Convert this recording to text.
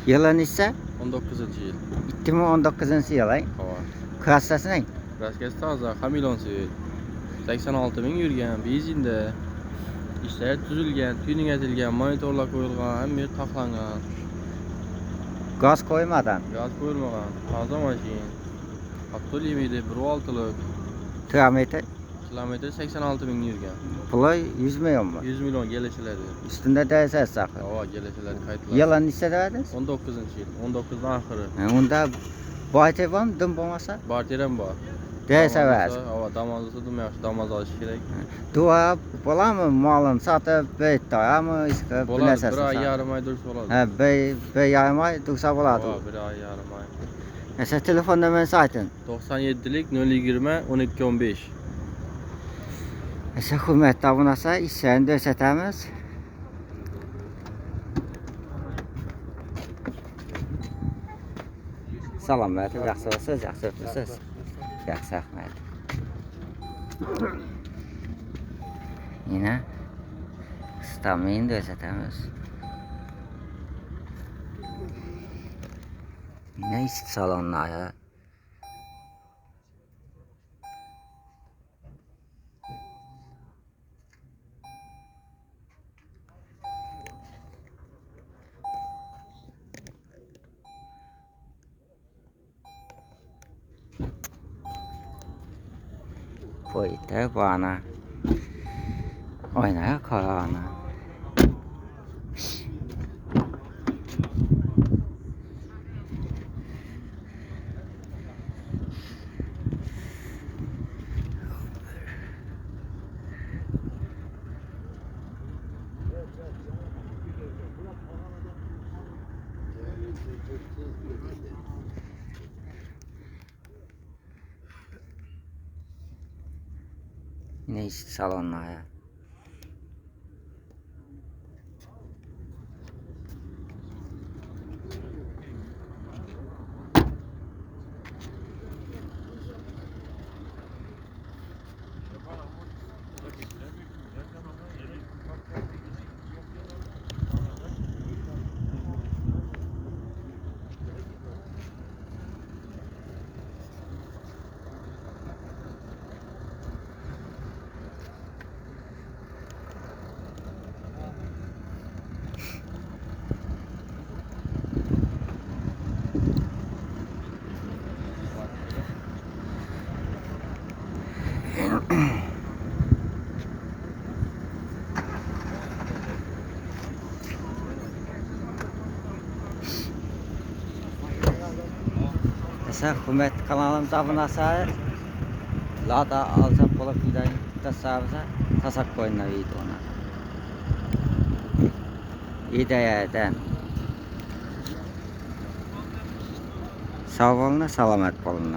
Yılı ise? 19-yil. 2019 yıl. Hava. Klassasi ne? Raskesi toza, kamilonsi. 86 bin yurgan, benzinde. İşler tuzilgan, tuning etilgan, monitorlar koyulgan, hamma taxlangan. Gaz koymadan. Gaz koyulmagan, toza mashin. Hatto limiti 1.6'lık. Kilometre 86 bin yurgan. Pulu 100 milyon mu? 100 milyon gelişileri. Üstünde DSS saklı. Hava gelişileri kayıtlar. Yılı ise de verdiniz? 19-yil. 19'dan ahırı. Onda bu ayet var mı? Dım olmasa? Barterem var. DSS versin. Hava damazlısı dım yaxşı damaz alış gerek. Dua bola mı malın satıp beyt daya mı? Bolar, bir ay yarım ay dursa oladu. Ha, bey yarım ay dursa boladı. Bir ay yarım ay. Mesela telefon numarası aytın. 97'lik 020 12 15. Mesela hürmetli abunasa işlerini dösetemiz. Salam verdim, yaxşı olsunuz, yaxşı öpürsünüz. Yaxşı Ahmet. Yine stamayın dösetemiz. Yine iç salonları. Boyutu bana oynaya karana. Yine iç salonlara. Mesela hürmetli kanalımıza abone olsanız, Lada alacak bulup videoyu tasarlarsa tasak koyuna videona. İdeyadan. Sağ olun, selamet olun.